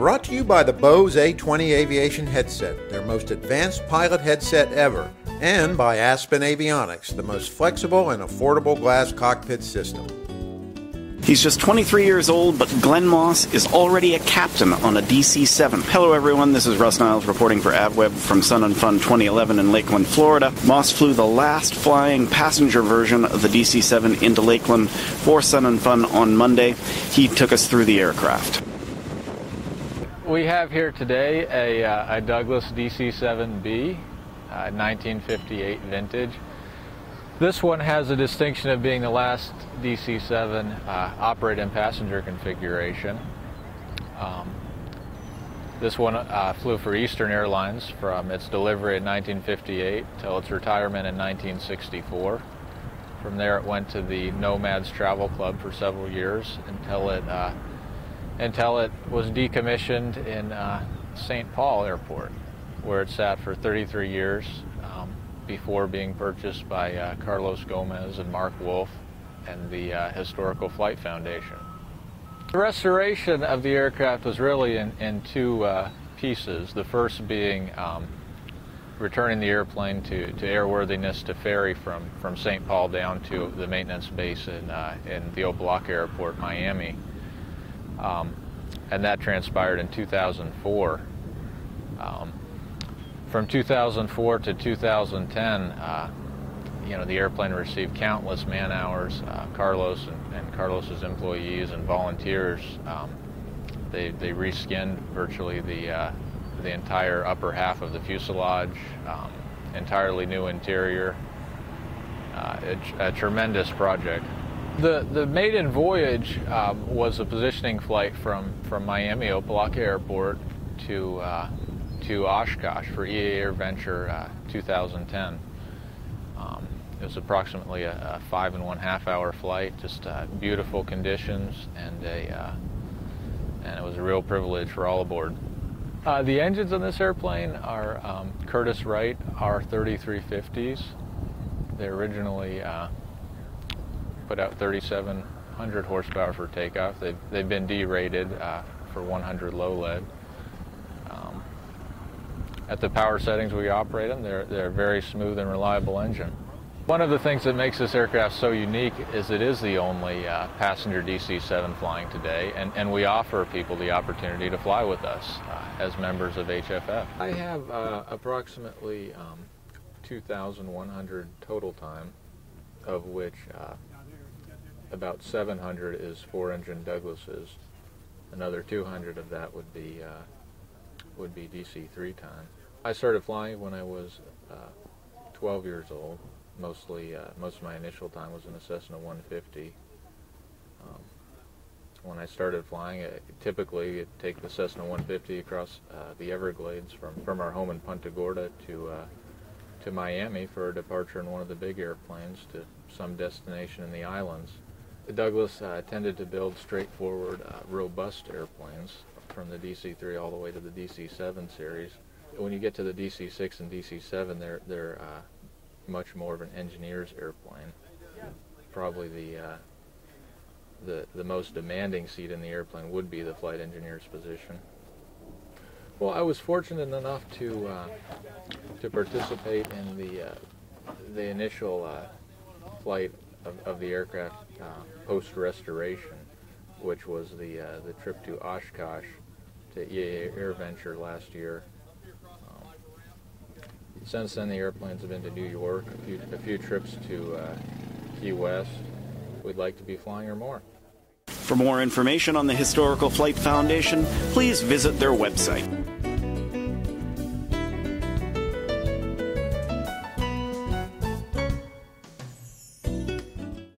Brought to you by the Bose A20 Aviation Headset, their most advanced pilot headset ever, and by Aspen Avionics, the most flexible and affordable glass cockpit system. He's just 23 years old, but Glen Moss is already a captain on a DC-7. Hello everyone, this is Russ Niles reporting for AvWeb from Sun and Fun 2011 in Lakeland, Florida. Moss flew the last flying passenger version of the DC-7 into Lakeland for Sun and Fun on Monday. He took us through the aircraft. We have here today a Douglas DC-7B, 1958 vintage. This one has the distinction of being the last DC-7 operated in passenger configuration. This one flew for Eastern Airlines from its delivery in 1958 till its retirement in 1964. From there it went to the Nomads Travel Club for several years until it was decommissioned in St. Paul Airport, where it sat for 33 years. Before being purchased by Carlos Gomez and Mark Wolf and the Historical Flight Foundation. The restoration of the aircraft was really in two pieces. The first being returning the airplane to airworthiness to ferry from St. Paul down to the maintenance base in the Opa-locka Airport, Miami. And that transpired in 2004. From 2004 to 2010, the airplane received countless man hours. Carlos and Carlos's employees and volunteers, they reskinned virtually the entire upper half of the fuselage, entirely new interior. A tremendous project. The maiden voyage was a positioning flight from Miami Opa-locka Airport to Oshkosh for EA AirVenture 2010. It was approximately a 5.5 hour flight, just beautiful conditions, and it was a real privilege for all aboard. The engines on this airplane are Curtiss-Wright R3350s. They originally put out 3,700 horsepower for takeoff. They've been derated for 100 low lead. At the power settings we operate them, they're a very smooth and reliable engine. One of the things that makes this aircraft so unique is it is the only passenger DC-7 flying today, and we offer people the opportunity to fly with us as members of HFF. I have approximately 2,100 total time, of which about 700 is 4-engine Douglases. Another 200 of that would be DC-3 time. I started flying when I was 12 years old. Most of my initial time was in a Cessna 150. When I started flying, typically it'd take the Cessna 150 across the Everglades from our home in Punta Gorda to Miami for a departure in one of the big airplanes to some destination in the islands. The Douglas tended to build straightforward, robust airplanes from the DC-3 all the way to the DC-7 series. When you get to the DC-6 and DC-7, they're much more of an engineer's airplane. Probably the most demanding seat in the airplane would be the flight engineer's position. Well, I was fortunate enough to participate in the initial flight of the aircraft post-restoration, which was the trip to Oshkosh to EA AirVenture last year. Since then, the airplanes have been to New York, a few trips to Key West. We'd like to be flying her more. For more information on the Historical Flight Foundation, please visit their website.